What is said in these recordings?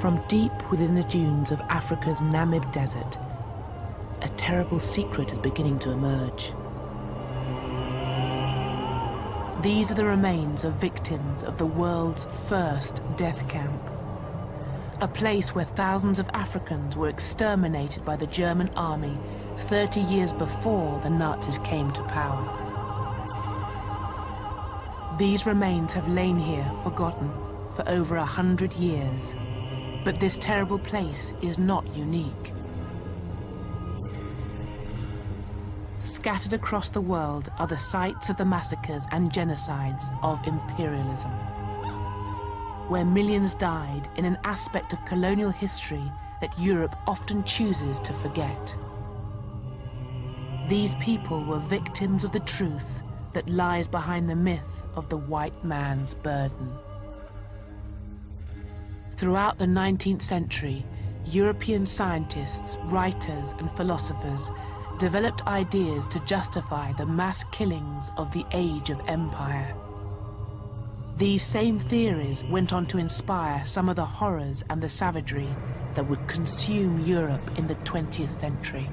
From deep within the dunes of Africa's Namib Desert, a terrible secret is beginning to emerge. These are the remains of victims of the world's first death camp. A place where thousands of Africans were exterminated by the German army 30 years before the Nazis came to power. These remains have lain here forgotten for over 100 years. But this terrible place is not unique. Scattered across the world are the sites of the massacres and genocides of imperialism, where millions died in an aspect of colonial history that Europe often chooses to forget. These people were victims of the truth that lies behind the myth of the white man's burden. Throughout the 19th century, European scientists, writers, and philosophers developed ideas to justify the mass killings of the Age of Empire. These same theories went on to inspire some of the horrors and the savagery that would consume Europe in the 20th century.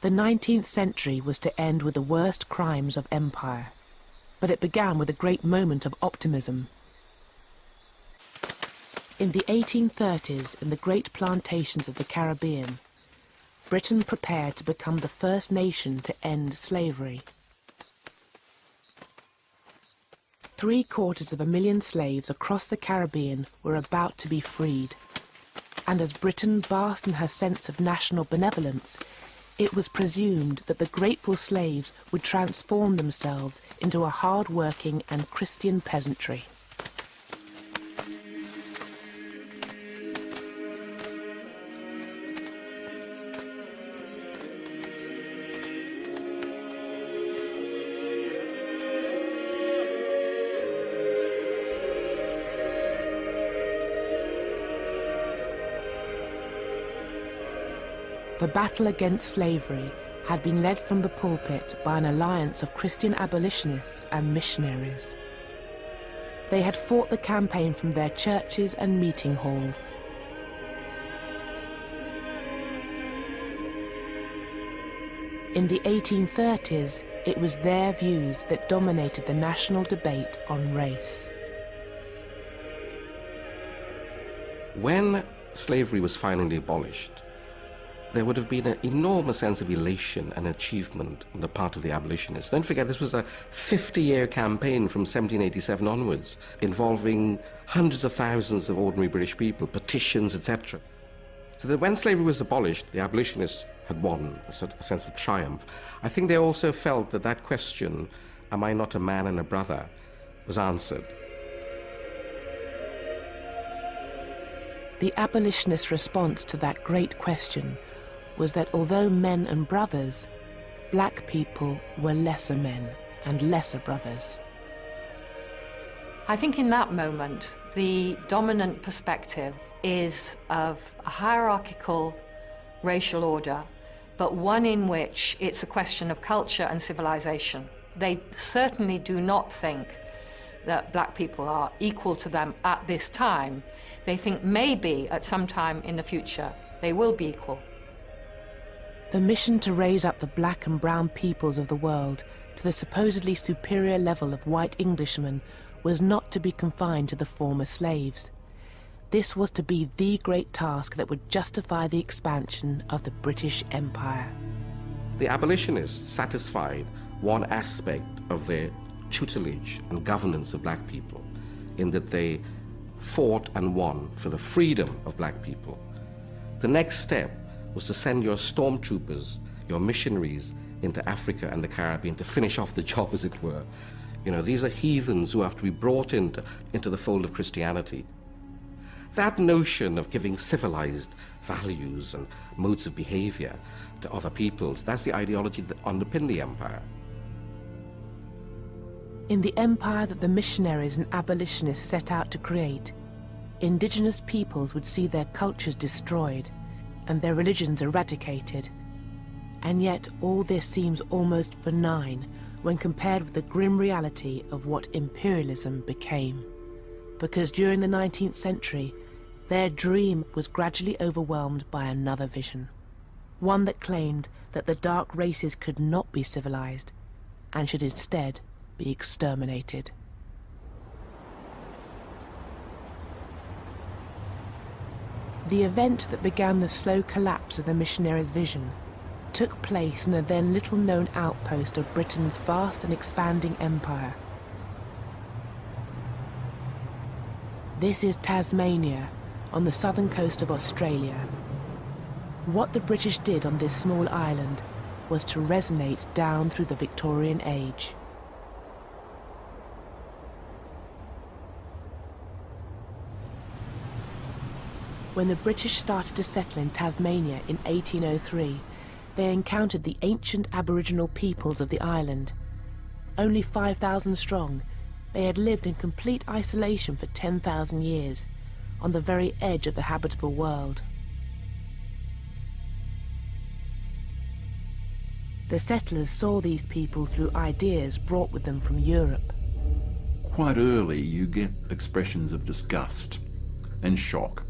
The 19th century was to end with the worst crimes of empire, but it began with a great moment of optimism. In the 1830s, in the great plantations of the Caribbean, Britain prepared to become the first nation to end slavery. 750,000 slaves across the Caribbean were about to be freed, and as Britain basked in her sense of national benevolence, it was presumed that the grateful slaves would transform themselves into a hard-working and Christian peasantry. The battle against slavery had been led from the pulpit by an alliance of Christian abolitionists and missionaries. They had fought the campaign from their churches and meeting halls. In the 1830s, it was their views that dominated the national debate on race. When slavery was finally abolished, there would have been an enormous sense of elation and achievement on the part of the abolitionists. Don't forget, this was a 50-year campaign from 1787 onwards, involving hundreds of thousands of ordinary British people, petitions, etc. So that when slavery was abolished, the abolitionists had won, a sense of triumph. I think they also felt that that question, am I not a man and a brother, was answered. The abolitionist response to that great question was that although men and brothers, black people were lesser men and lesser brothers. I think in that moment, the dominant perspective is of a hierarchical racial order, but one in which it's a question of culture and civilization. They certainly do not think that black people are equal to them at this time. They think maybe at some time in the future they will be equal. The mission to raise up the black and brown peoples of the world to the supposedly superior level of white Englishmen was not to be confined to the former slaves. This was to be the great task that would justify the expansion of the British Empire. The abolitionists satisfied one aspect of their tutelage and governance of black people, in that they fought and won for the freedom of black people. The next step was to send your stormtroopers, your missionaries, into Africa and the Caribbean to finish off the job, as it were. You know, these are heathens who have to be brought into the fold of Christianity. That notion of giving civilized values and modes of behavior to other peoples, that's the ideology that underpinned the empire. In the empire that the missionaries and abolitionists set out to create, indigenous peoples would see their cultures destroyed and their religions eradicated. And yet all this seems almost benign when compared with the grim reality of what imperialism became. Because during the 19th century, their dream was gradually overwhelmed by another vision. One that claimed that the dark races could not be civilized and should instead be exterminated. The event that began the slow collapse of the missionaries' vision took place in a then little-known outpost of Britain's vast and expanding empire. This is Tasmania, on the southern coast of Australia. What the British did on this small island was to resonate down through the Victorian age. When the British started to settle in Tasmania in 1803, they encountered the ancient Aboriginal peoples of the island. Only 5,000 strong, they had lived in complete isolation for 10,000 years, on the very edge of the habitable world. The settlers saw these people through ideas brought with them from Europe. Quite early you get expressions of disgust and shock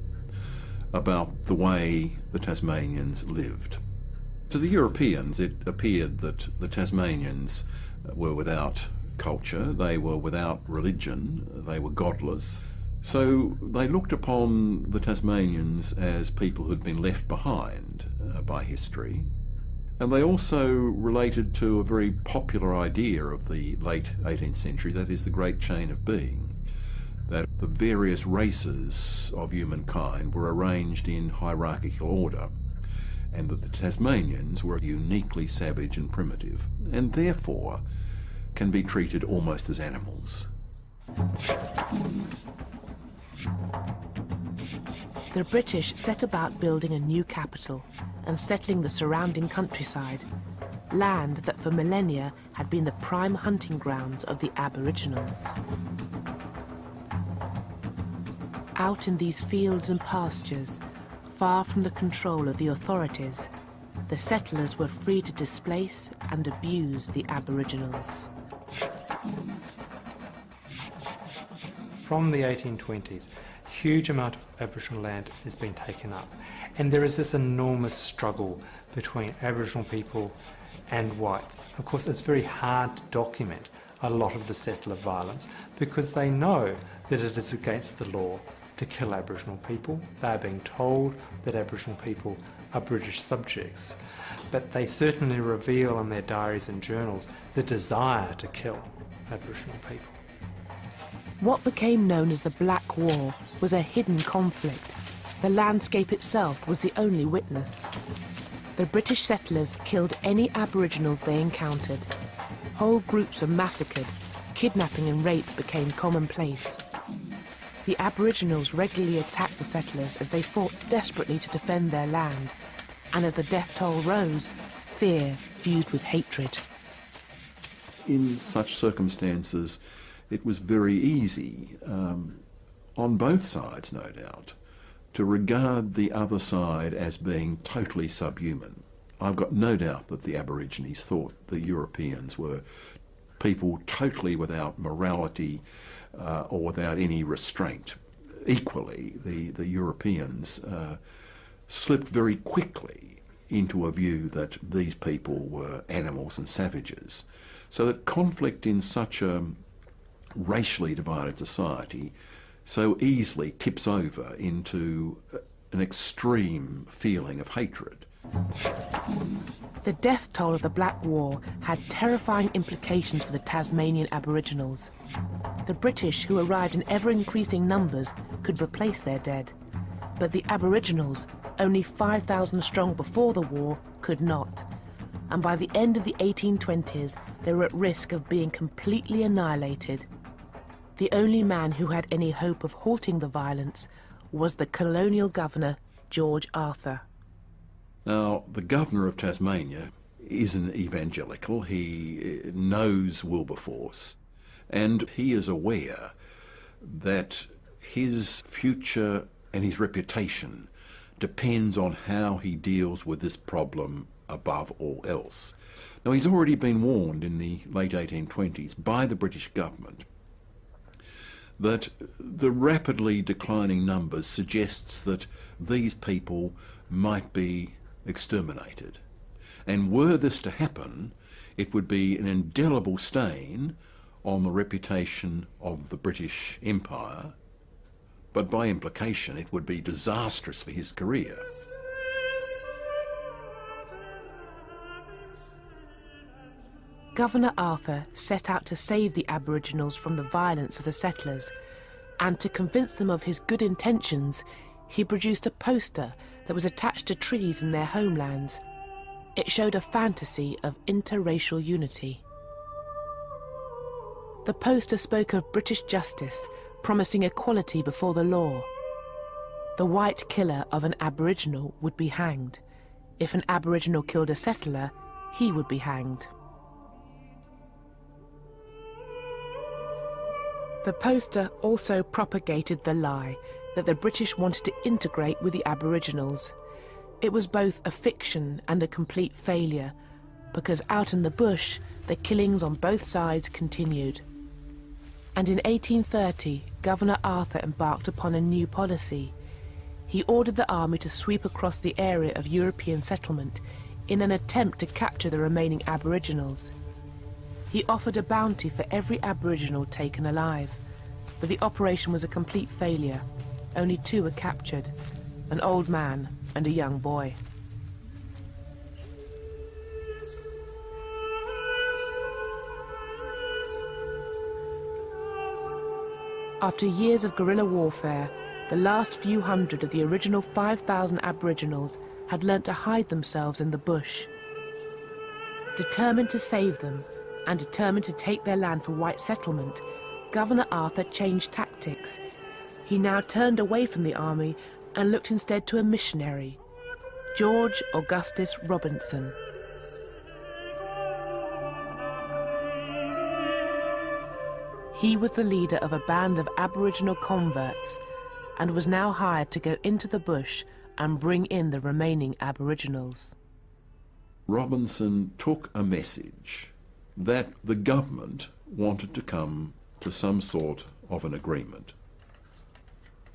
about the way the Tasmanians lived. To the Europeans it appeared that the Tasmanians were without culture, they were without religion, they were godless. So they looked upon the Tasmanians as people who'd been left behind by history. And they also related to a very popular idea of the late 18th century, that is the Great Chain of Being, that the various races of humankind were arranged in hierarchical order, and that the Tasmanians were uniquely savage and primitive, and therefore can be treated almost as animals. The British set about building a new capital and settling the surrounding countryside, land that for millennia had been the prime hunting grounds of the Aboriginals. Out in these fields and pastures, far from the control of the authorities, the settlers were free to displace and abuse the Aboriginals. From the 1820s, a huge amount of Aboriginal land has been taken up, and there is this enormous struggle between Aboriginal people and whites. Of course, it's very hard to document a lot of the settler violence because they know that it is against the law to kill Aboriginal people. They are being told that Aboriginal people are British subjects, but they certainly reveal in their diaries and journals the desire to kill Aboriginal people. What became known as the Black War was a hidden conflict. The landscape itself was the only witness. The British settlers killed any Aboriginals they encountered. Whole groups were massacred. Kidnapping and rape became commonplace. The Aboriginals regularly attacked the settlers as they fought desperately to defend their land. And as the death toll rose, fear fused with hatred. In such circumstances, it was very easy, on both sides no doubt, to regard the other side as being totally subhuman. I've got no doubt that the Aborigines thought the Europeans were people totally without morality or without any restraint. Equally, the Europeans slipped very quickly into a view that these people were animals and savages. So that conflict in such a racially divided society so easily tips over into an extreme feeling of hatred. The death toll of the Black War had terrifying implications for the Tasmanian Aboriginals. The British, who arrived in ever-increasing numbers, could replace their dead. But the Aboriginals, only 5,000 strong before the war, could not. And by the end of the 1820s, they were at risk of being completely annihilated. The only man who had any hope of halting the violence was the colonial governor, George Arthur. Now, the governor of Tasmania is an evangelical. He knows Wilberforce, And he is aware that his future and his reputation depends on how he deals with this problem above all else. Now, he's already been warned in the late 1820s by the British government that the rapidly declining numbers suggests that these people might be exterminated. And were this to happen, it would be an indelible stain on the reputation of the British Empire, but by implication it would be disastrous for his career. Governor Arthur set out to save the Aboriginals from the violence of the settlers, and to convince them of his good intentions, he produced a poster that was attached to trees in their homelands. It showed a fantasy of interracial unity. The poster spoke of British justice, promising equality before the law. The white killer of an Aboriginal would be hanged. If an Aboriginal killed a settler, he would be hanged. The poster also propagated the lie that the British wanted to integrate with the Aboriginals. It was both a fiction and a complete failure, because out in the bush, the killings on both sides continued. And in 1830, Governor Arthur embarked upon a new policy. He ordered the army to sweep across the area of European settlement in an attempt to capture the remaining Aboriginals. He offered a bounty for every Aboriginal taken alive, but the operation was a complete failure. Only 2 were captured, an old man and a young boy. After years of guerrilla warfare, the last few hundred of the original 5,000 Aboriginals had learnt to hide themselves in the bush. Determined to save them, and determined to take their land for white settlement, Governor Arthur changed tactics. He now turned away from the army and looked instead to a missionary, George Augustus Robinson. He was the leader of a band of Aboriginal converts and was now hired to go into the bush and bring in the remaining Aboriginals. Robinson took a message that the government wanted to come to some sort of an agreement,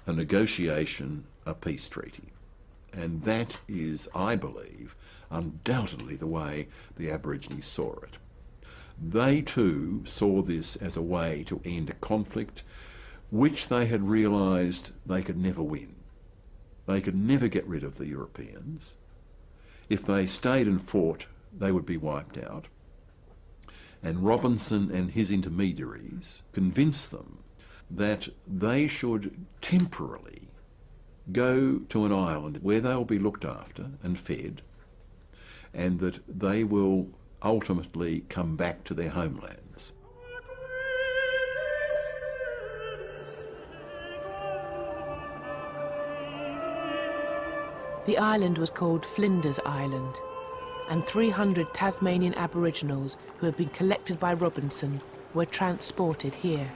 a negotiation, a peace treaty. And that is, I believe, undoubtedly the way the Aborigines saw it. They too saw this as a way to end a conflict which they had realised they could never win. They could never get rid of the Europeans. If they stayed and fought, they would be wiped out. And Robinson and his intermediaries convinced them that they should temporarily go to an island where they will be looked after and fed, and that they will ultimately come back to their homelands. The island was called Flinders Island, and 300 Tasmanian Aboriginals who had been collected by Robinson were transported here.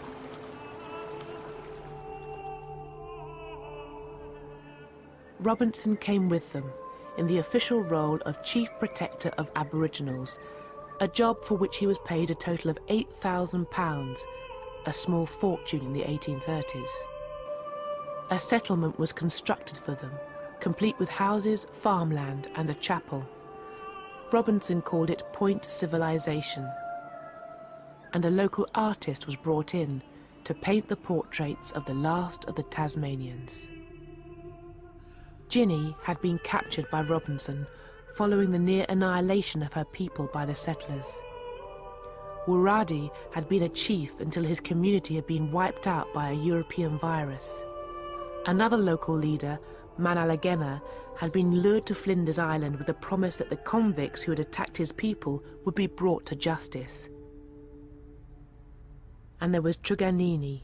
Robinson came with them in the official role of Chief Protector of Aboriginals, a job for which he was paid a total of £8,000, a small fortune in the 1830s. A settlement was constructed for them, complete with houses, farmland and a chapel. Robinson called it Point Civilization, and a local artist was brought in to paint the portraits of the last of the Tasmanians. Ginny had been captured by Robinson following the near annihilation of her people by the settlers. Wuradi had been a chief until his community had been wiped out by a European virus. Another local leader, Manalagena, had been lured to Flinders Island with the promise that the convicts who had attacked his people would be brought to justice. And there was Truganini,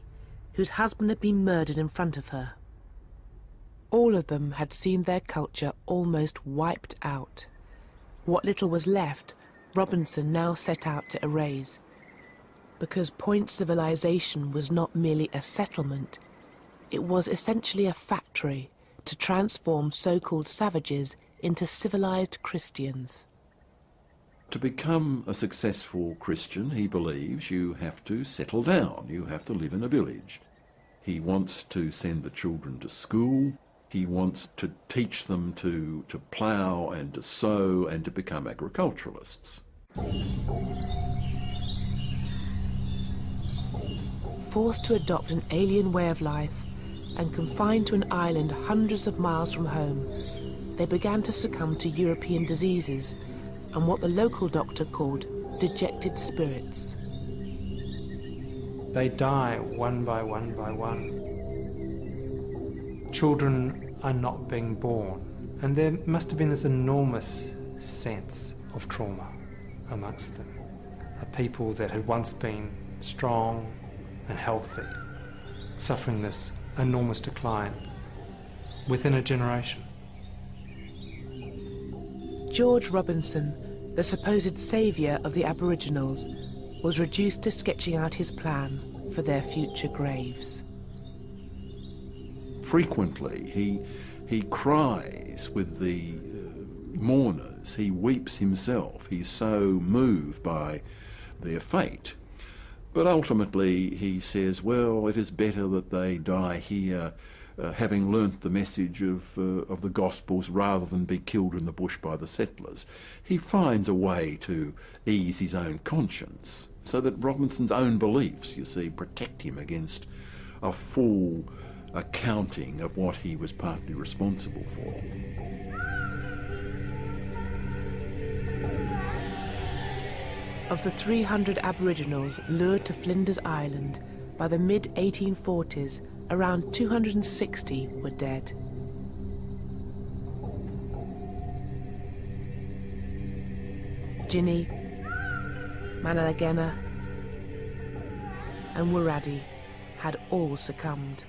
whose husband had been murdered in front of her. All of them had seen their culture almost wiped out. What little was left, Robinson now set out to erase. because Point civilization was not merely a settlement, it was essentially a factory to transform so-called savages into civilized Christians. To become a successful Christian, he believes, you have to settle down, you have to live in a village. He wants to send the children to school, he wants to teach them to plough and to sow and to become agriculturalists. Forced to adopt an alien way of life and confined to an island hundreds of miles from home, they began to succumb to European diseases and what the local doctor called dejected spirits. They die one by one by one. Children are not being born, and there must have been this enormous sense of trauma amongst them. A people that had once been strong and healthy, suffering this enormous decline within a generation. George Robinson, the supposed saviour of the Aboriginals, was reduced to sketching out his plan for their future graves. Frequently he cries with the mourners, he weeps himself, he's so moved by their fate. But ultimately he says, well, it is better that they die here having learnt the message of the Gospels rather than be killed in the bush by the settlers. He finds a way to ease his own conscience so that Robinson's own beliefs, you see, protect him against a full accounting of what he was partly responsible for. Of the 300 Aboriginals lured to Flinders Island, by the mid-1840s, around 260 were dead. Ginny, Manalagena and Wiradi had all succumbed.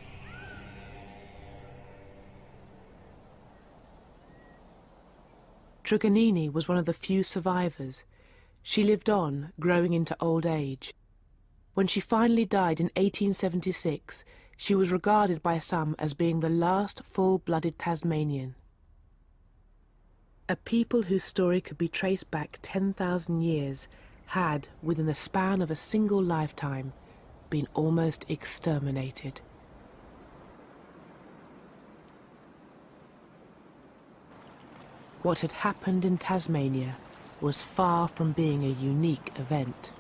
Truganini was one of the few survivors. She lived on, growing into old age. When she finally died in 1876, she was regarded by some as being the last full-blooded Tasmanian. A people whose story could be traced back 10,000 years had, within the span of a single lifetime, been almost exterminated. What had happened in Tasmania was far from being a unique event.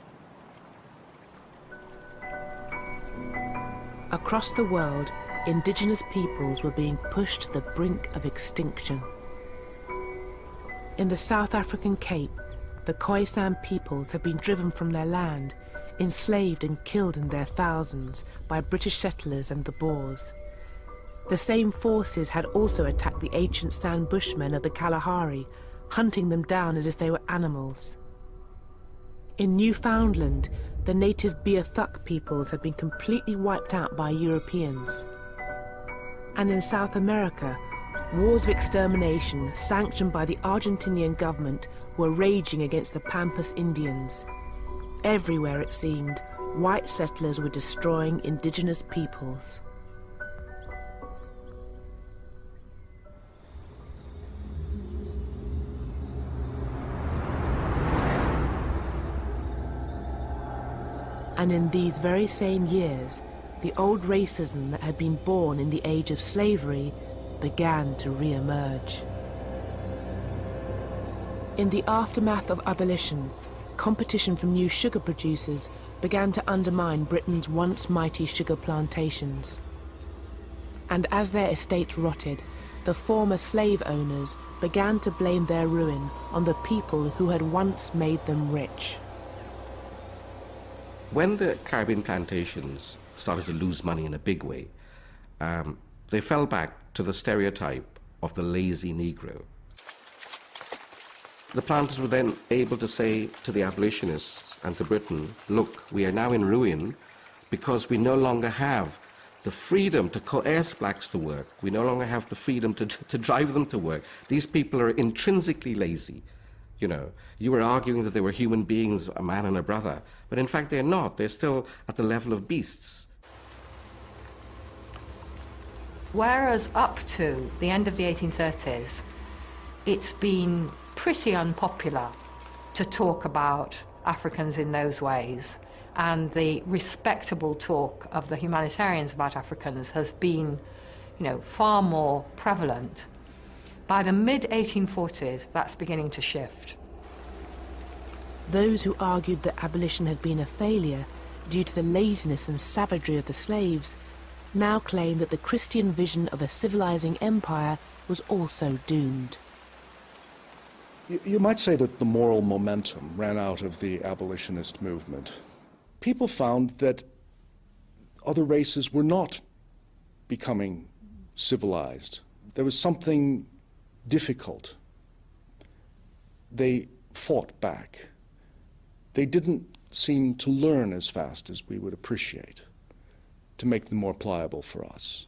Across the world, indigenous peoples were being pushed to the brink of extinction. In the South African Cape, the Khoisan peoples had been driven from their land, enslaved and killed in their thousands by British settlers and the Boers. The same forces had also attacked the ancient San Bushmen of the Kalahari, hunting them down as if they were animals. In Newfoundland, the native Beothuk peoples had been completely wiped out by Europeans. And in South America, wars of extermination sanctioned by the Argentinian government were raging against the Pampas Indians. Everywhere, it seemed, white settlers were destroying indigenous peoples. And in these very same years, the old racism that had been born in the age of slavery began to re-emerge. In the aftermath of abolition, competition from new sugar producers began to undermine Britain's once mighty sugar plantations. And as their estates rotted, the former slave owners began to blame their ruin on the people who had once made them rich. When the Caribbean plantations started to lose money in a big way, they fell back to the stereotype of the lazy Negro. The planters were then able to say to the abolitionists and to Britain, look, we are now in ruin because we no longer have the freedom to coerce blacks to work. We no longer have the freedom to drive them to work. These people are intrinsically lazy. you know. You were arguing that they were human beings, a man and a brother, but in fact they're not. They're still at the level of beasts. Whereas up to the end of the 1830s, it's been pretty unpopular to talk about Africans in those ways, and the respectable talk of the humanitarians about Africans has been, you know, far more prevalent. By the mid-1840s, that's beginning to shift. Those who argued that abolition had been a failure due to the laziness and savagery of the slaves now claim that the Christian vision of a civilizing empire was also doomed. You might say that the moral momentum ran out of the abolitionist movement. People found that other races were not becoming civilized. There was something difficult. They fought back. They didn't seem to learn as fast as we would appreciate, to make them more pliable for us.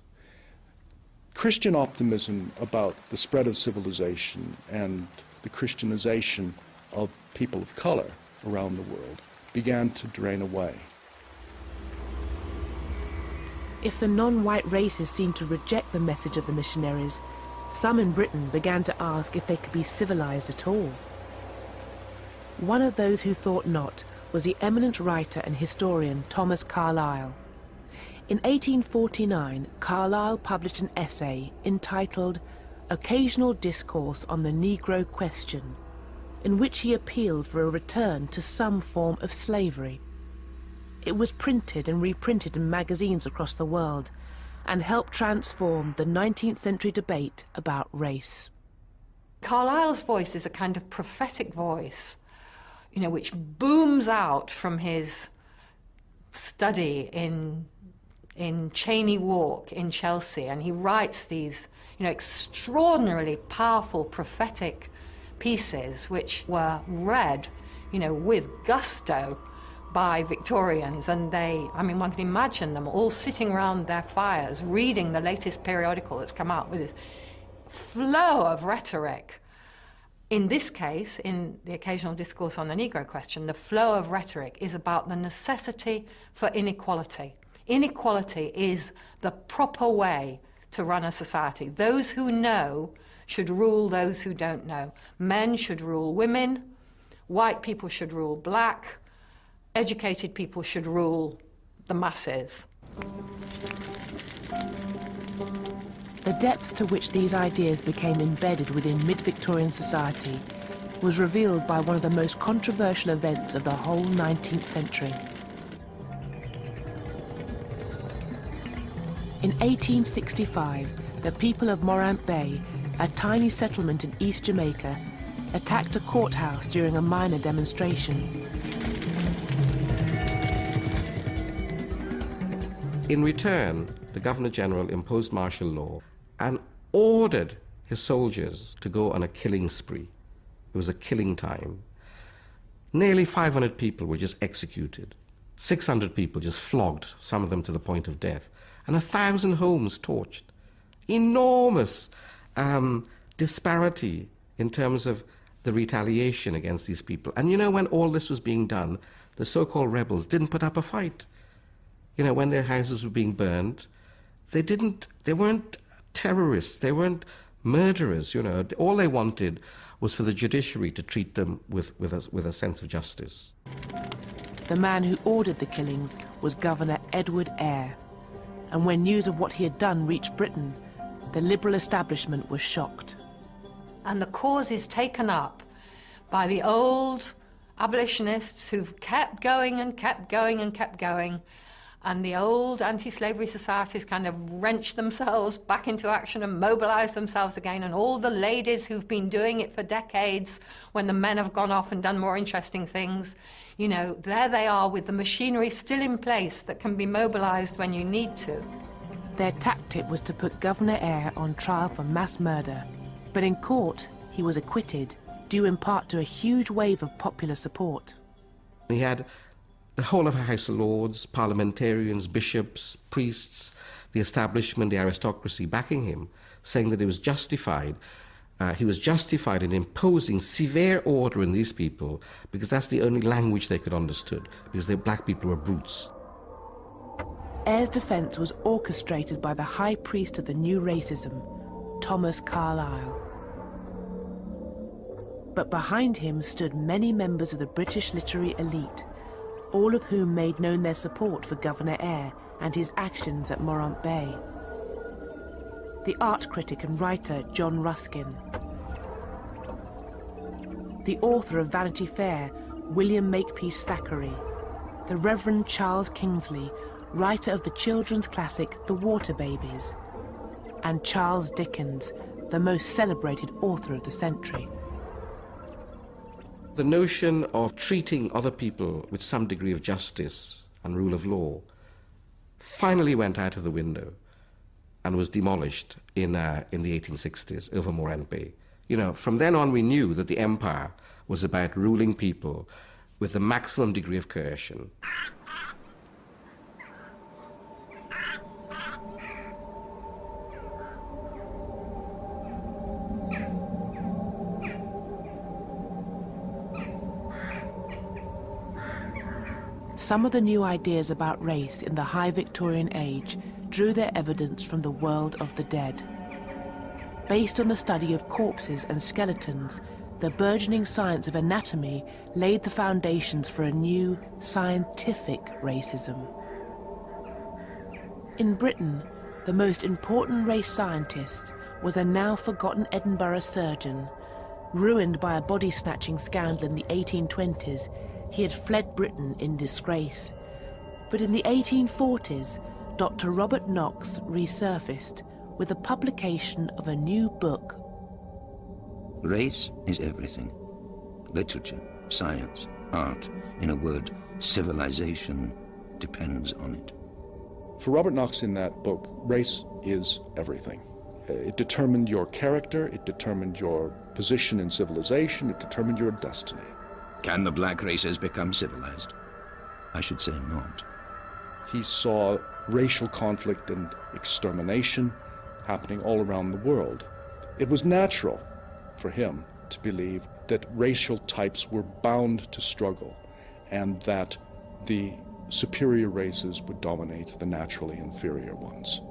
Christian optimism about the spread of civilization and the Christianization of people of color around the world began to drain away. If the non-white races seemed to reject the message of the missionaries, some in Britain began to ask if they could be civilized at all. One of those who thought not was the eminent writer and historian Thomas Carlyle. In 1849, Carlyle published an essay entitled Occasional Discourse on the Negro Question, in which he appealed for a return to some form of slavery. It was printed and reprinted in magazines across the world and helped transform the 19th century debate about race. Carlyle's voice is a kind of prophetic voice, you know, which booms out from his study in Cheyne Walk in Chelsea, and he writes these, you know, extraordinarily powerful prophetic pieces which were read, you know, with gusto by Victorians, and they, I mean, one can imagine them all sitting around their fires reading the latest periodical that's come out with this flow of rhetoric. In this case, in the Occasional Discourse on the Negro Question, the flow of rhetoric is about the necessity for inequality. Inequality is the proper way to run a society. Those who know should rule those who don't know. Men should rule women, white people should rule black, educated people should rule the masses. The depths to which these ideas became embedded within mid-Victorian society was revealed by one of the most controversial events of the whole 19th century. In 1865, the people of Morant Bay, a tiny settlement in East Jamaica, attacked a courthouse during a minor demonstration. In return, the Governor-General imposed martial law and ordered his soldiers to go on a killing spree. It was a killing time. Nearly 500 people were just executed. 600 people just flogged, some of them to the point of death. And 1,000 homes torched. Enormous disparity in terms of the retaliation against these people. And you know, when all this was being done, the so-called rebels didn't put up a fight. You know, when their houses were being burned, they weren't terrorists, they weren't murderers, you know. All they wanted was for the judiciary to treat them with a sense of justice. The man who ordered the killings was Governor Edward Eyre. And when news of what he had done reached Britain, the liberal establishment was shocked. And the cause is taken up by the old abolitionists who've kept going and kept going and kept going, and the old anti-slavery societies kind of wrench themselves back into action and mobilize themselves again, and all the ladies who've been doing it for decades when the men have gone off and done more interesting things, you know, there they are with the machinery still in place that can be mobilized when you need to. Their tactic was to put Governor Eyre on trial for mass murder, but in court he was acquitted, due in part to a huge wave of popular support. He had the whole of the House of Lords, parliamentarians, bishops, priests, the establishment, the aristocracy backing him, saying that it was justified he was justified in imposing severe order in these people because that's the only language they could understood, because the black people were brutes. Eyre's defense was orchestrated by the high priest of the new racism, Thomas Carlyle. But behind him stood many members of the British literary elite, all of whom made known their support for Governor Eyre and his actions at Morant Bay. The art critic and writer John Ruskin, the author of Vanity Fair, William Makepeace Thackeray, the Reverend Charles Kingsley, writer of the children's classic The Water Babies, and Charles Dickens, the most celebrated author of the century. The notion of treating other people with some degree of justice and rule of law finally went out of the window and was demolished in the 1860s over Morant Bay. You know, from then on we knew that the empire was about ruling people with the maximum degree of coercion. Some of the new ideas about race in the high Victorian age drew their evidence from the world of the dead. Based on the study of corpses and skeletons, the burgeoning science of anatomy laid the foundations for a new scientific racism. In Britain, the most important race scientist was a now forgotten Edinburgh surgeon. Ruined by a body-snatching scandal in the 1820s, he had fled Britain in disgrace. But in the 1840s, Dr. Robert Knox resurfaced with the publication of a new book. Race is everything. Literature, science, art, in a word, civilization depends on it. For Robert Knox in that book, race is everything. It determined your character, it determined your position in civilization, it determined your destiny. Can the black races become civilized? I should say not. He saw racial conflict and extermination happening all around the world. It was natural for him to believe that racial types were bound to struggle and that the superior races would dominate the naturally inferior ones.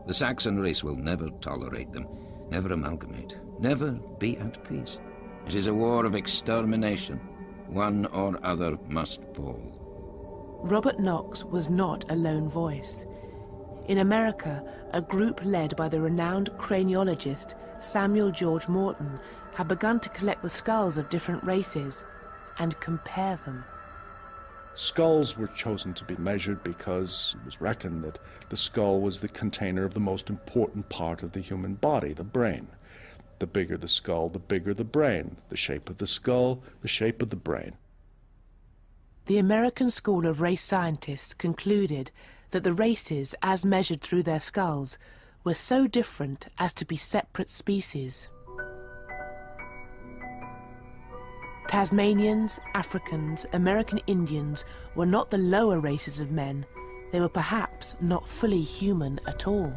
The Saxon race will never tolerate them, never amalgamate, never be at peace. It is a war of extermination. One or other must fall. Robert Knox was not a lone voice. In America, a group led by the renowned craniologist Samuel George Morton had begun to collect the skulls of different races and compare them. Skulls were chosen to be measured because it was reckoned that the skull was the container of the most important part of the human body, the brain. The bigger the skull, the bigger the brain. The shape of the skull, the shape of the brain. The American School of Race Scientists concluded that the races, as measured through their skulls, were so different as to be separate species. Tasmanians, Africans, American Indians were not the lower races of men. They were perhaps not fully human at all.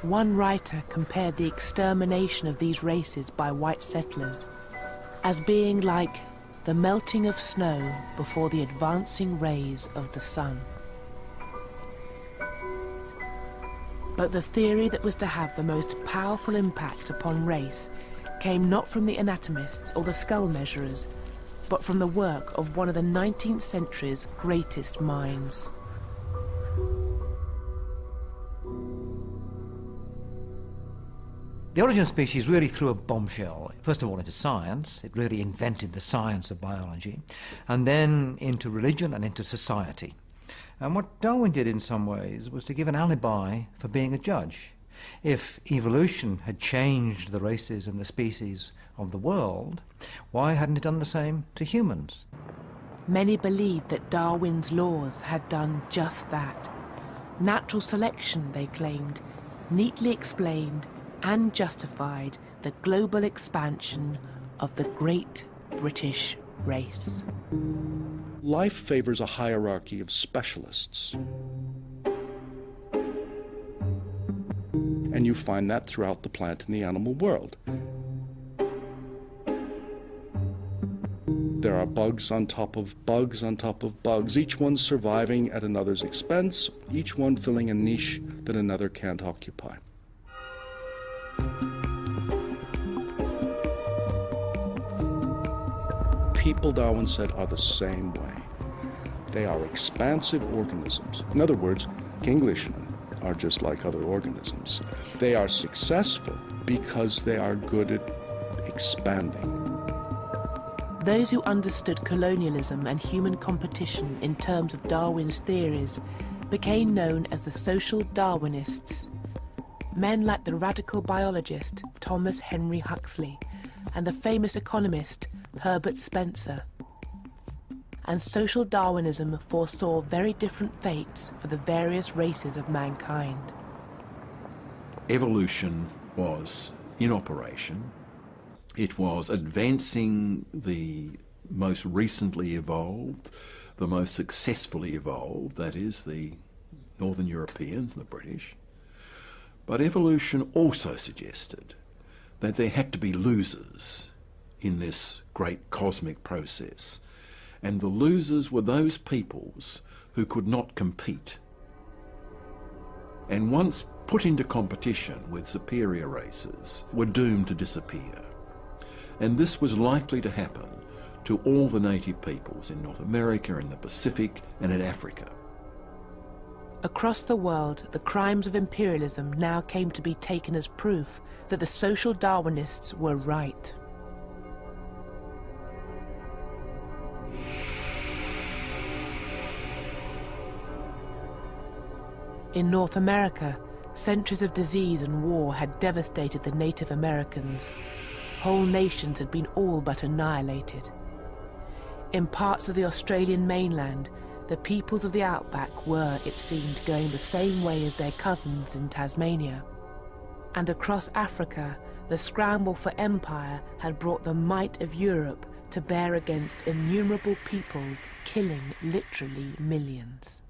One writer compared the extermination of these races by white settlers as being like the melting of snow before the advancing rays of the sun. But the theory that was to have the most powerful impact upon race came not from the anatomists or the skull measurers, but from the work of one of the 19th century's greatest minds. The Origin of Species really threw a bombshell, first of all into science. It really invented the science of biology, and then into religion and into society. And what Darwin did in some ways was to give an alibi for being a judge. If evolution had changed the races and the species of the world, why hadn't it done the same to humans? Many believed that Darwin's laws had done just that. Natural selection, they claimed, neatly explained and justified the global expansion of the great British race. Life favors a hierarchy of specialists. And you find that throughout the plant and the animal world. There are bugs on top of bugs on top of bugs, each one surviving at another's expense, each one filling a niche that another can't occupy. People, Darwin said, are the same way. They are expansive organisms. In other words, Englishmen are just like other organisms. They are successful because they are good at expanding. Those who understood colonialism and human competition in terms of Darwin's theories became known as the social Darwinists. Men like the radical biologist Thomas Henry Huxley and the famous economist Herbert Spencer. And social Darwinism foresaw very different fates for the various races of mankind. Evolution was in operation. It was advancing the most recently evolved, the most successfully evolved, that is, the Northern Europeans and the British. But evolution also suggested that there had to be losers in this great cosmic process. And the losers were those peoples who could not compete. And once put into competition with superior races, were doomed to disappear. And this was likely to happen to all the native peoples in North America, in the Pacific, and in Africa. Across the world, the crimes of imperialism now came to be taken as proof that the social Darwinists were right. In North America, centuries of disease and war had devastated the Native Americans. Whole nations had been all but annihilated. In parts of the Australian mainland, the peoples of the outback were, it seemed, going the same way as their cousins in Tasmania. And across Africa, the scramble for empire had brought the might of Europe to bear against innumerable peoples, killing literally millions.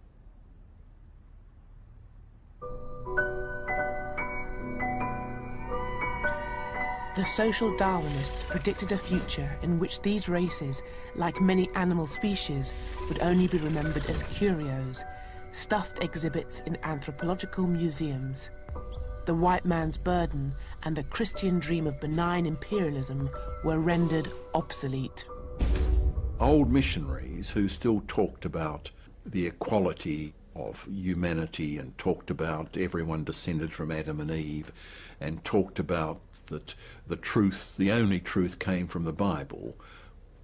The social Darwinists predicted a future in which these races, like many animal species, would only be remembered as curios, stuffed exhibits in anthropological museums. The white man's burden and the Christian dream of benign imperialism were rendered obsolete. Old missionaries who still talked about the equality of humanity and talked about everyone descended from Adam and Eve and talked about that the truth, the only truth, came from the Bible,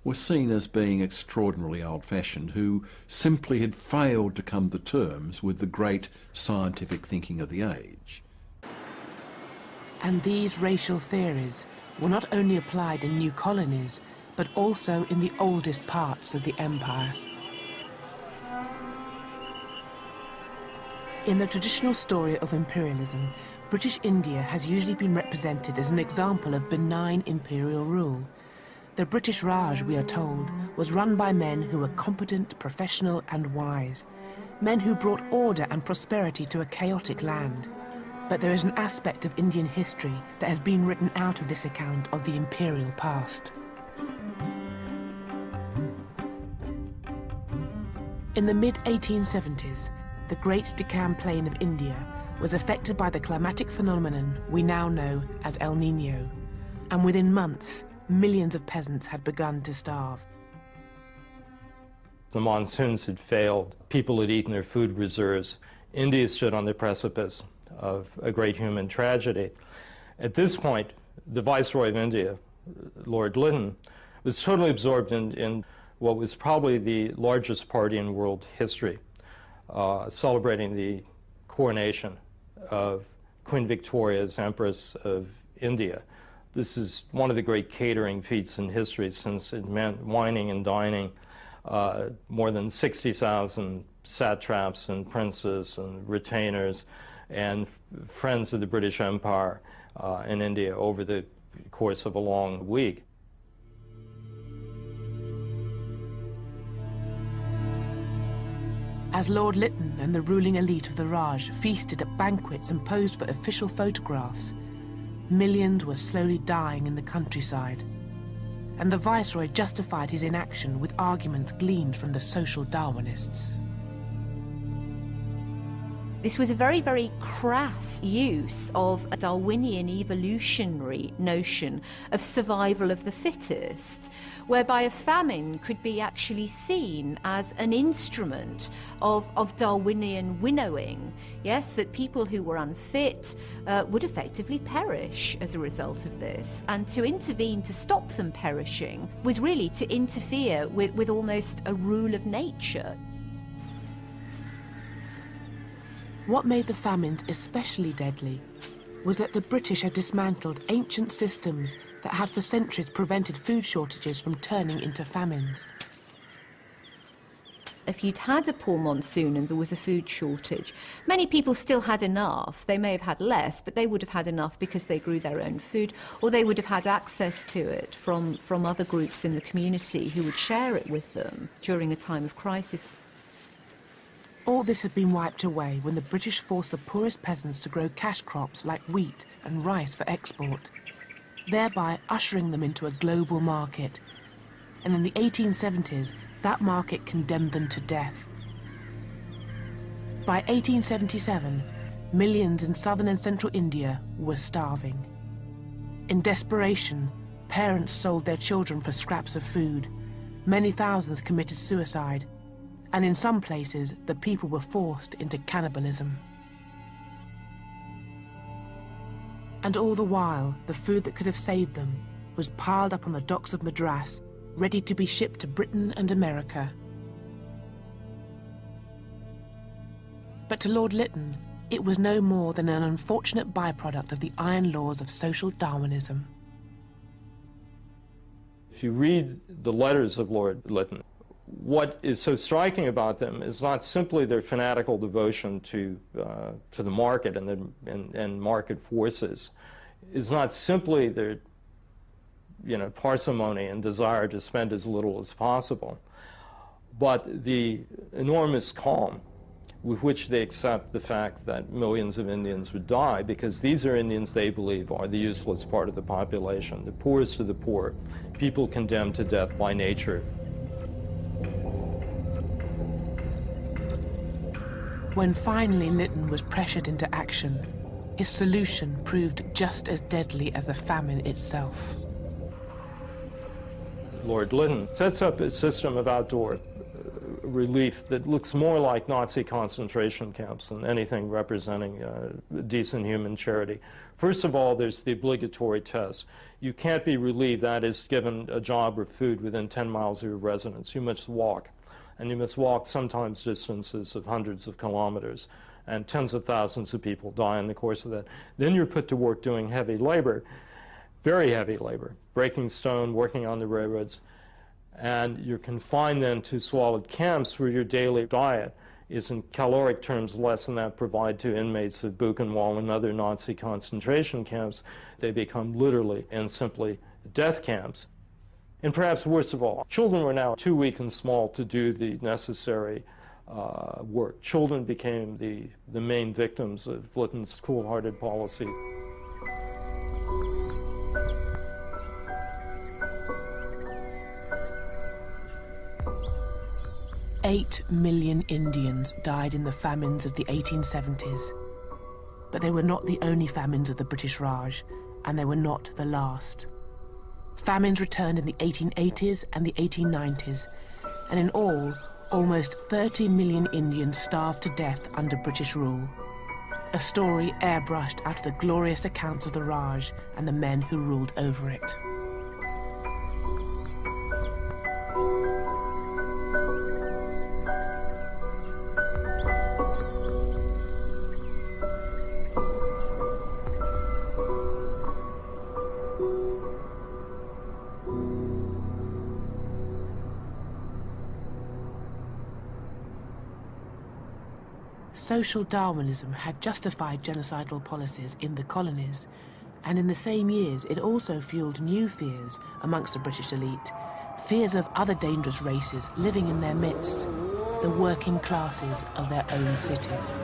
were seen as being extraordinarily old-fashioned, who simply had failed to come to terms with the great scientific thinking of the age. And these racial theories were not only applied in new colonies, but also in the oldest parts of the empire. In the traditional story of imperialism, British India has usually been represented as an example of benign imperial rule. The British Raj, we are told, was run by men who were competent, professional and wise, men who brought order and prosperity to a chaotic land. But there is an aspect of Indian history that has been written out of this account of the imperial past. In the mid-1870s, the Great Deccan Plain of India was affected by the climatic phenomenon we now know as El Niño, and within months, millions of peasants had begun to starve. The monsoons had failed, people had eaten their food reserves. India stood on the precipice of a great human tragedy. At this point, the Viceroy of India, Lord Lytton, was totally absorbed in what was probably the largest party in world history, celebrating the coronation of Queen Victoria as Empress of India. This is one of the great catering feats in history, since it meant wining and dining more than 60,000 satraps and princes and retainers and friends of the British Empire in India over the course of a long week. As Lord Lytton and the ruling elite of the Raj feasted at banquets and posed for official photographs, millions were slowly dying in the countryside, and the Viceroy justified his inaction with arguments gleaned from the social Darwinists. This was a very, very crass use of a Darwinian evolutionary notion of survival of the fittest, whereby a famine could be actually seen as an instrument of Darwinian winnowing. Yes, that people who were unfit would effectively perish as a result of this, and to intervene to stop them perishing was really to interfere with almost a rule of nature. What made the famines especially deadly was that the British had dismantled ancient systems that had for centuries prevented food shortages from turning into famines. If you'd had a poor monsoon and there was a food shortage, many people still had enough. They may have had less, but they would have had enough because they grew their own food, or they would have had access to it from other groups in the community who would share it with them during a time of crisis. All this had been wiped away when the British forced the poorest peasants to grow cash crops like wheat and rice for export, thereby ushering them into a global market. And in the 1870s, that market condemned them to death. By 1877, millions in southern and central India were starving. In desperation, parents sold their children for scraps of food. Many thousands committed suicide. And in some places, the people were forced into cannibalism. And all the while, the food that could have saved them was piled up on the docks of Madras, ready to be shipped to Britain and America. But to Lord Lytton, it was no more than an unfortunate byproduct of the iron laws of social Darwinism. If you read the letters of Lord Lytton, what is so striking about them is not simply their fanatical devotion to the market and market forces. It's not simply their parsimony and desire to spend as little as possible, but the enormous calm with which they accept the fact that millions of Indians would die, because these are Indians they believe are the useless part of the population, the poorest of the poor, people condemned to death by nature. When finally Lytton was pressured into action, his solution proved just as deadly as the famine itself. Lord Lytton sets up a system of outdoor relief that looks more like Nazi concentration camps than anything representing decent human charity. First of all, there's the obligatory test. You can't be relieved, that is, given a job or food within 10 miles of your residence. You must walk. And you must walk sometimes distances of hundreds of kilometers, and tens of thousands of people die in the course of that. Then you're put to work doing heavy labor, very heavy labor, breaking stone, working on the railroads, and you're confined then to squalid camps where your daily diet is in caloric terms less than that provided to inmates of Buchenwald and other Nazi concentration camps. They become literally and simply death camps. And perhaps worst of all, children were now too weak and small to do the necessary work. Children became the main victims of Lytton's cool-hearted policy. "8 million Indians died in the famines of the 1870s. But they were not the only famines of the British Raj, and they were not the last. Famines returned in the 1880s and the 1890s, and in all, almost 30 million Indians starved to death under British rule. A story airbrushed out of the glorious accounts of the Raj and the men who ruled over it. Social Darwinism had justified genocidal policies in the colonies, and in the same years it also fueled new fears amongst the British elite, fears of other dangerous races living in their midst. the working classes of their own cities.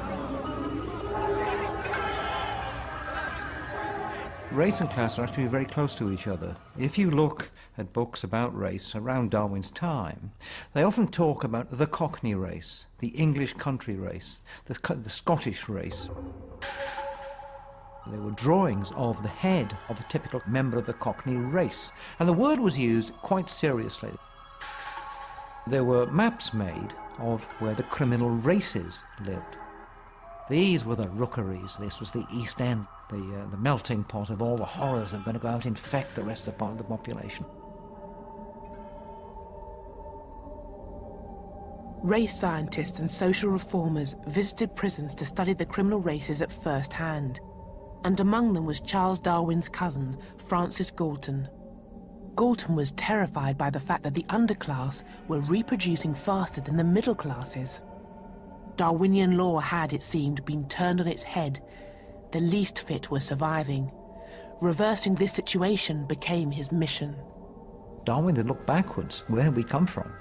Race and class are actually very close to each other. If you look at books about race around Darwin's time, they often talk about the Cockney race, the English country race, the Scottish race. There were drawings of the head of a typical member of the Cockney race, and the word was used quite seriously. There were maps made of where the criminal races lived. These were the rookeries. This was the East End, the melting pot of all the horrors that were going to go out and infect the rest of the population. Race scientists and social reformers visited prisons to study the criminal races at first hand, and among them was Charles Darwin's cousin, Francis Galton. Galton was terrified by the fact that the underclass were reproducing faster than the middle classes. Darwinian law had, it seemed, been turned on its head. The least fit were surviving. Reversing this situation became his mission. Darwin had looked backwards, where had we come from?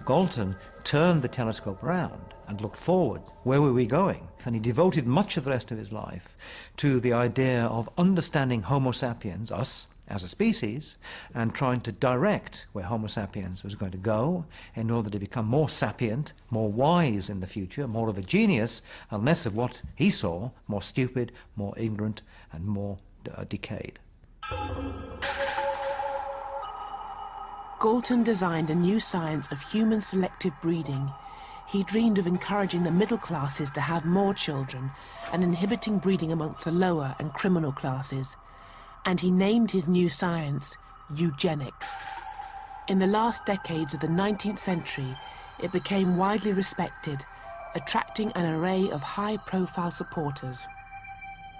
Galton turned the telescope round and looked forward. Where were we going? And he devoted much of the rest of his life to the idea of understanding Homo sapiens, us, as a species, and trying to direct where Homo sapiens was going to go in order to become more sapient, more wise in the future, more of a genius, and less of what he saw, more stupid, more ignorant, and more decayed. Galton designed a new science of human selective breeding. He dreamed of encouraging the middle classes to have more children and inhibiting breeding amongst the lower and criminal classes. And he named his new science eugenics. In the last decades of the 19th century, it became widely respected, attracting an array of high-profile supporters.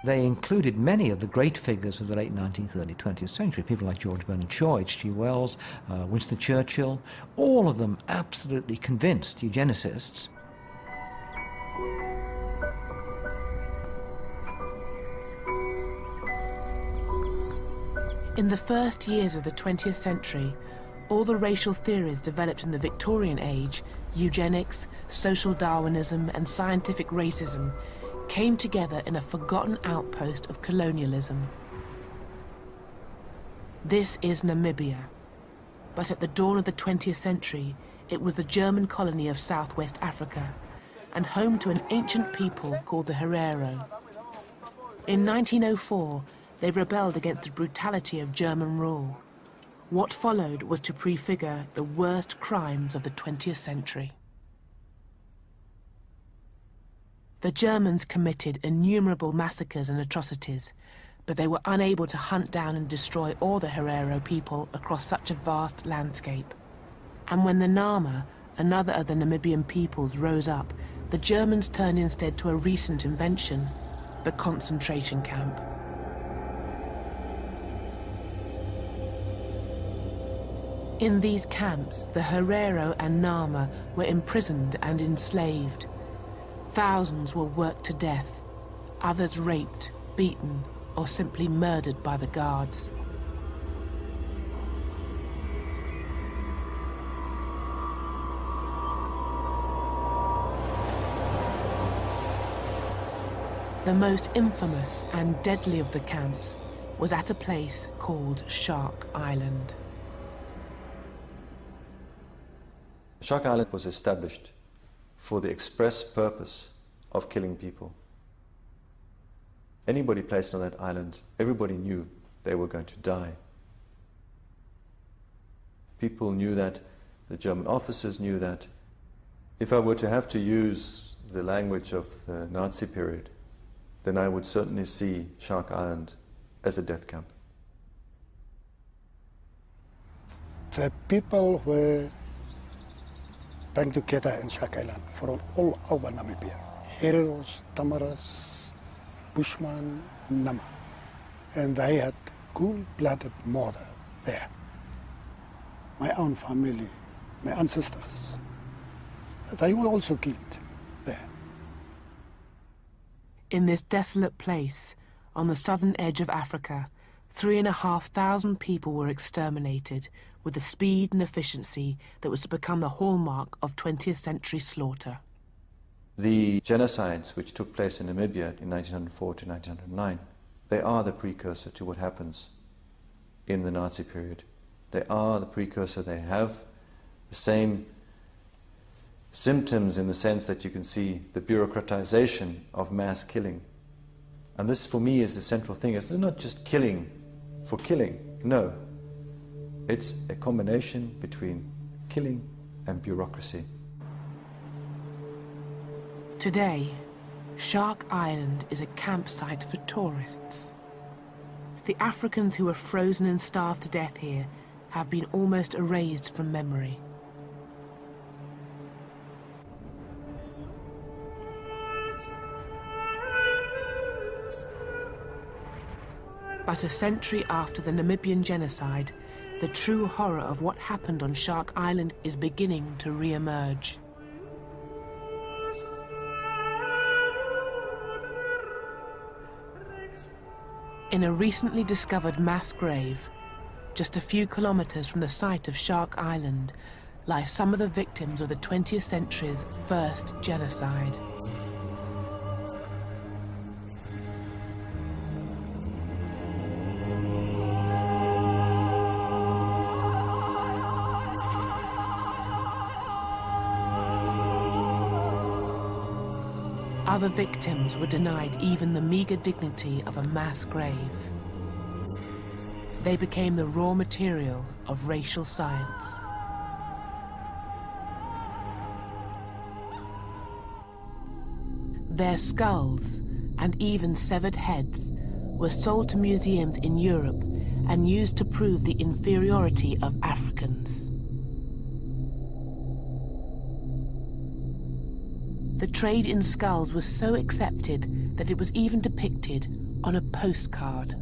They included many of the great figures of the late 19th, early 20th century, people like George Bernard Shaw, H.G. Wells, Winston Churchill, all of them absolutely convinced eugenicists. In the first years of the 20th century, all the racial theories developed in the Victorian age, eugenics, social Darwinism, and scientific racism, came together in a forgotten outpost of colonialism. This is Namibia, but at the dawn of the 20th century, it was the German colony of southwest Africa, and home to an ancient people called the Herero. In 1904, they rebelled against the brutality of German rule. What followed was to prefigure the worst crimes of the 20th century. The Germans committed innumerable massacres and atrocities, but they were unable to hunt down and destroy all the Herero people across such a vast landscape. And when the Nama, another of the Namibian peoples, rose up, the Germans turned instead to a recent invention, the concentration camp. In these camps, the Herero and Nama were imprisoned and enslaved. Thousands were worked to death, others raped, beaten, or simply murdered by the guards. The most infamous and deadly of the camps was at a place called Shark Island. Shark Island was established for the express purpose of killing people. Anybody placed on that island, everybody knew they were going to die. People knew that, the German officers knew that. If I were to have to use the language of the Nazi period, then I would certainly see Shark Island as a death camp. The people were band together in Shark Island from all over Namibia. Hereros, Tamaras, Bushman, Nama. And they had cool-blooded murder there. My own family, my ancestors, they were also killed there. In this desolate place, on the southern edge of Africa, 3,500 people were exterminated, with the speed and efficiency that was to become the hallmark of 20th century slaughter. The genocides which took place in Namibia in 1904 to 1909, they are the precursor to what happens in the Nazi period. They are the precursor. They have the same symptoms in the sense that you can see the bureaucratization of mass killing. And this, for me, is the central thing. This is not just killing for killing. No. It's a combination between killing and bureaucracy. Today, Shark Island is a campsite for tourists. The Africans who were frozen and starved to death here have been almost erased from memory. But a century after the Namibian genocide, the true horror of what happened on Shark Island is beginning to re-emerge. In a recently discovered mass grave, just a few kilometers from the site of Shark Island, lie some of the victims of the 20th century's first genocide. Other victims were denied even the meager dignity of a mass grave. They became the raw material of racial science. Their skulls and even severed heads were sold to museums in Europe and used to prove the inferiority of Africans. The trade in skulls was so accepted that it was even depicted on a postcard.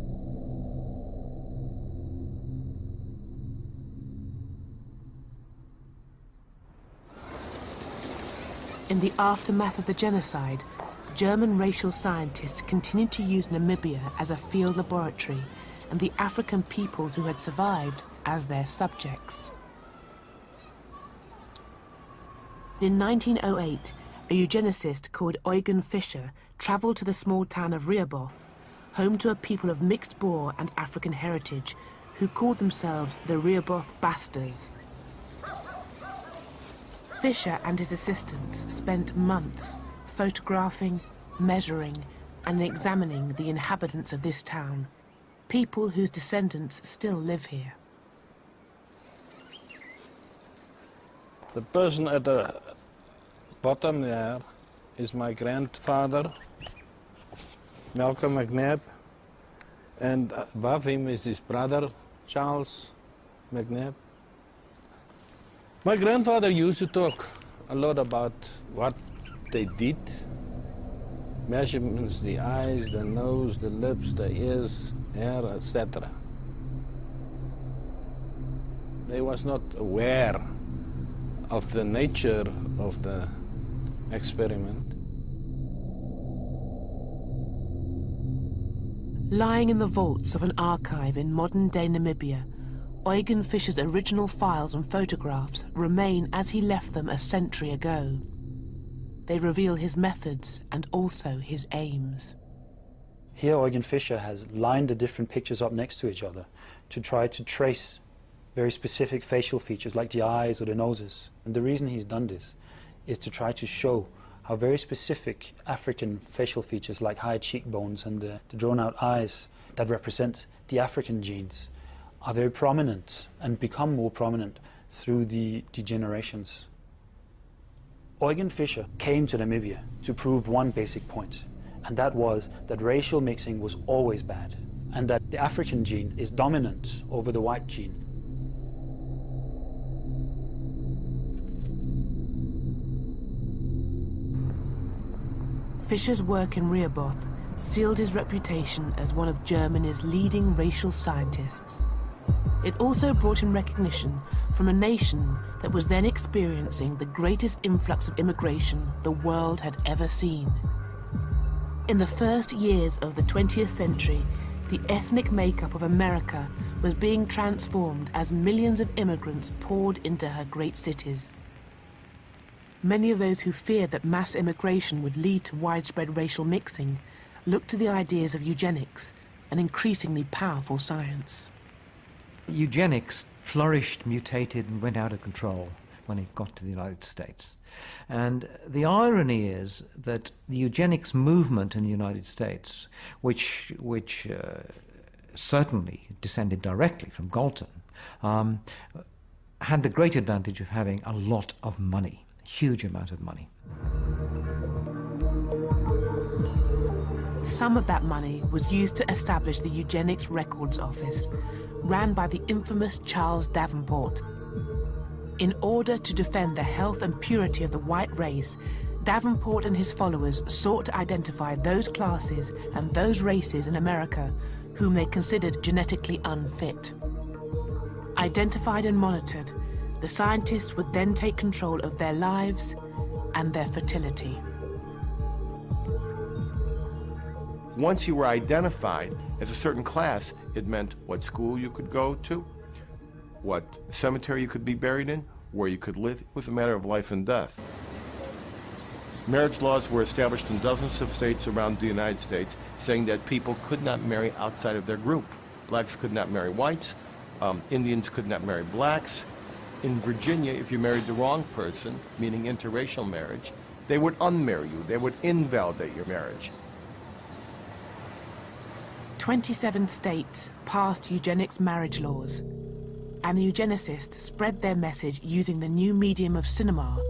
In the aftermath of the genocide, German racial scientists continued to use Namibia as a field laboratory and the African peoples who had survived as their subjects. In 1908, a eugenicist called Eugen Fischer travelled to the small town of Rehoboth, home to a people of mixed Boer and African heritage who called themselves the Rehoboth Bastards. Fischer and his assistants spent months photographing, measuring, and examining the inhabitants of this town, people whose descendants still live here. The person at the bottom there is my grandfather, Malcolm McNabb, and above him is his brother, Charles McNabb. My grandfather used to talk a lot about what they did, measurements, the eyes, the nose, the lips, the ears, hair, etc. They was not aware of the nature of the experiment. Lying in the vaults of an archive in modern-day Namibia, Eugen Fischer's original files and photographs remain as he left them a century ago. They reveal his methods and also his aims. Here Eugen Fischer has lined the different pictures up next to each other to try to trace very specific facial features like the eyes or the noses. And the reason he's done this is to try to show how very specific African facial features like high cheekbones and the drawn-out eyes that represent the African genes are very prominent and become more prominent through the generations. Eugen Fischer came to Namibia to prove one basic point, and that was that racial mixing was always bad, and that the African gene is dominant over the white gene. Fischer's work in Rehoboth sealed his reputation as one of Germany's leading racial scientists. It also brought him recognition from a nation that was then experiencing the greatest influx of immigration the world had ever seen. In the first years of the 20th century, the ethnic makeup of America was being transformed as millions of immigrants poured into her great cities. Many of those who feared that mass immigration would lead to widespread racial mixing looked to the ideas of eugenics, an increasingly powerful science. Eugenics flourished, mutated, and went out of control when it got to the United States. And the irony is that the eugenics movement in the United States, which certainly descended directly from Galton, had the great advantage of having a lot of money, a huge amount of money. Some of that money was used to establish the Eugenics Records Office, ran by the infamous Charles Davenport. In order to defend the health and purity of the white race, Davenport and his followers sought to identify those classes and those races in America whom they considered genetically unfit. Identified and monitored, the scientists would then take control of their lives and their fertility. Once you were identified as a certain class, it meant what school you could go to, what cemetery you could be buried in, where you could live. It was a matter of life and death. Marriage laws were established in dozens of states around the United States, saying that people could not marry outside of their group. Blacks could not marry whites, Indians could not marry blacks. In Virginia, if you married the wrong person, meaning interracial marriage, they would unmarry you. They would invalidate your marriage. 27 states passed eugenics marriage laws, and the eugenicists spread their message using the new medium of cinema.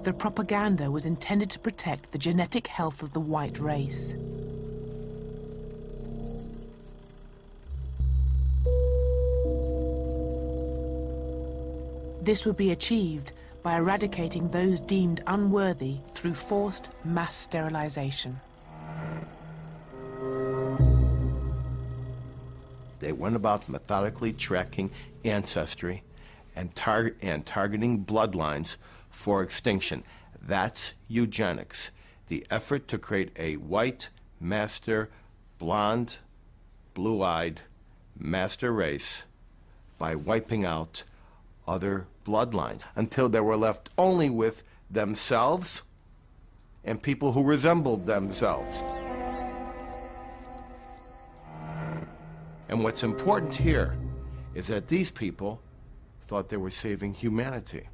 The propaganda was intended to protect the genetic health of the white race. This would be achieved by eradicating those deemed unworthy through forced mass sterilization. They went about methodically tracking ancestry and targeting bloodlines for extinction. That's eugenics, the effort to create a white, master, blonde, blue-eyed master race by wiping out other bloodlines until they were left only with themselves and people who resembled themselves. And what's important here is that these people thought they were saving humanity.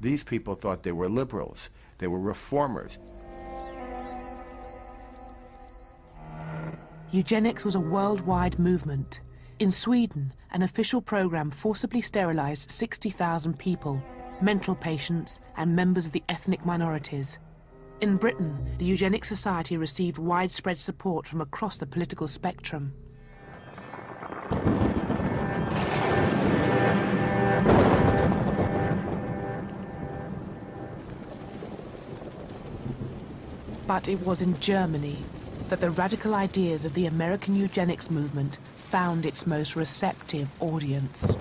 These people thought they were liberals. They were reformers. Eugenics was a worldwide movement. In Sweden, an official program forcibly sterilized 60,000 people, mental patients and members of the ethnic minorities. In Britain, the Eugenics Society received widespread support from across the political spectrum. But it was in Germany that the radical ideas of the American eugenics movement found its most receptive audience.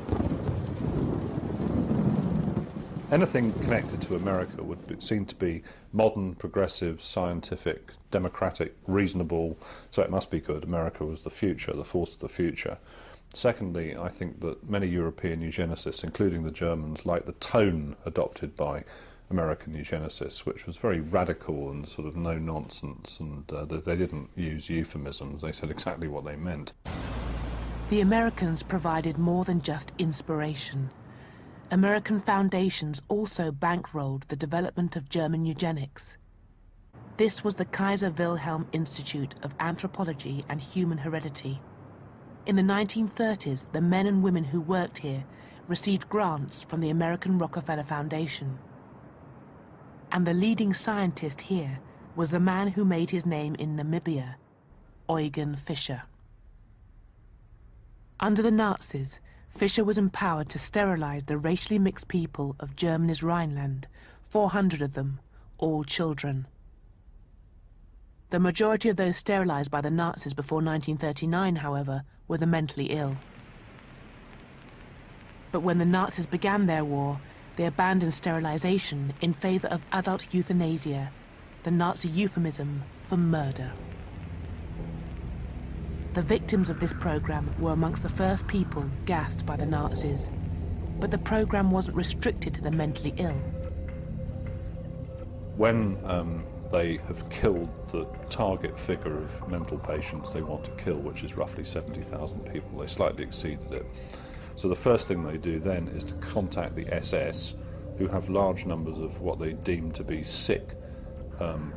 Anything connected to America would seem to be modern, progressive, scientific, democratic, reasonable, so it must be good. America was the future, the force of the future. Secondly, I think that many European eugenicists, including the Germans, liked the tone adopted by American eugenicists, which was very radical and sort of no-nonsense, and they didn't use euphemisms. They said exactly what they meant. The Americans provided more than just inspiration. American foundations also bankrolled the development of German eugenics. This was the Kaiser Wilhelm Institute of Anthropology and Human Heredity. In the 1930s, the men and women who worked here received grants from the American Rockefeller Foundation. And the leading scientist here was the man who made his name in Namibia, Eugen Fischer. Under the Nazis, Fischer was empowered to sterilize the racially mixed people of Germany's Rhineland, 400 of them, all children. The majority of those sterilized by the Nazis before 1939, however, were the mentally ill. But when the Nazis began their war, they abandoned sterilization in favor of adult euthanasia, the Nazi euphemism for murder. The victims of this program were amongst the first people gassed by the Nazis, but the program wasn't restricted to the mentally ill. When they have killed the target figure of mental patients they want to kill, which is roughly 70,000 people, they slightly exceeded it. So the first thing they do then is to contact the SS, who have large numbers of what they deem to be sick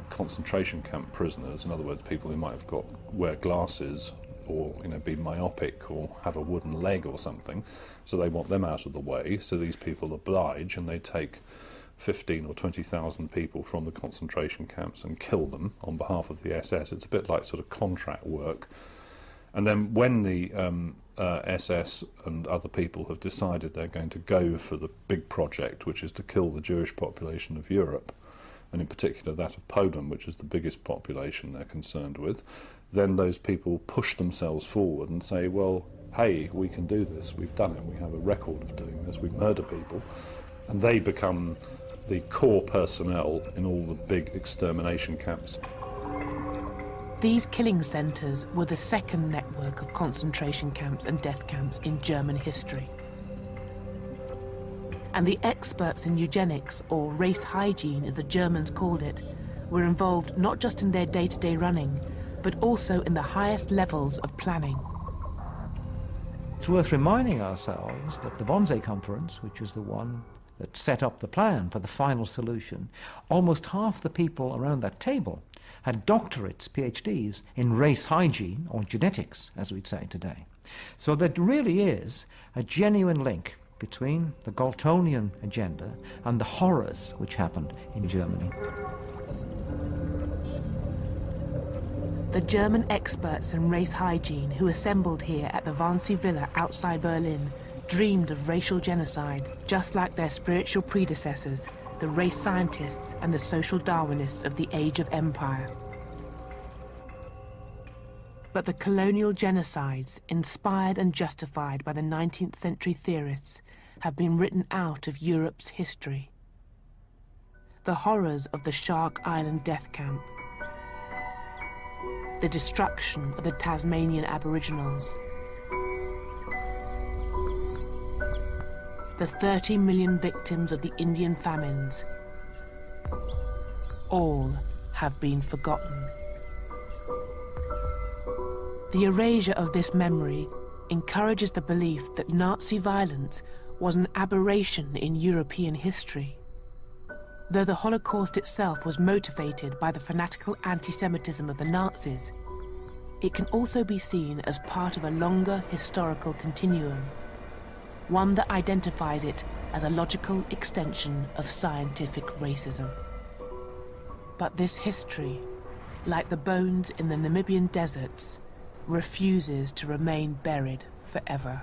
concentration camp prisoners. In other words, people who might have wear glasses, or be myopic, or have a wooden leg or something. So they want them out of the way. So these people oblige, and they take 15 or 20,000 people from the concentration camps and kill them on behalf of the SS. It's a bit like sort of contract work. And then when the SS and other people have decided they're going to go for the big project, which is to kill the Jewish population of Europe, and in particular that of Poland, which is the biggest population they're concerned with, then those people push themselves forward and say, well, hey, we can do this, we've done it, we have a record of doing this, we murder people. And they become the core personnel in all the big extermination camps. These killing centres were the second network of concentration camps and death camps in German history. And the experts in eugenics, or race hygiene as the Germans called it, were involved not just in their day-to-day running, but also in the highest levels of planning. It's worth reminding ourselves that the Wannsee Conference, which was the one that set up the plan for the final solution, almost half the people around that table had doctorates, PhDs, in race hygiene, or genetics, as we'd say today. So there really is a genuine link between the Galtonian agenda and the horrors which happened in Germany. The German experts in race hygiene who assembled here at the Wannsee Villa outside Berlin dreamed of racial genocide, just like their spiritual predecessors, the race scientists and the social Darwinists of the Age of Empire. But the colonial genocides, inspired and justified by the 19th century theorists, have been written out of Europe's history. The horrors of the Shark Island death camp, the destruction of the Tasmanian Aboriginals, the 30 million victims of the Indian famines, all have been forgotten. The erasure of this memory encourages the belief that Nazi violence was an aberration in European history. Though the Holocaust itself was motivated by the fanatical anti-Semitism of the Nazis, it can also be seen as part of a longer historical continuum, one that identifies it as a logical extension of scientific racism. But this history, like the bones in the Namibian deserts, refuses to remain buried forever.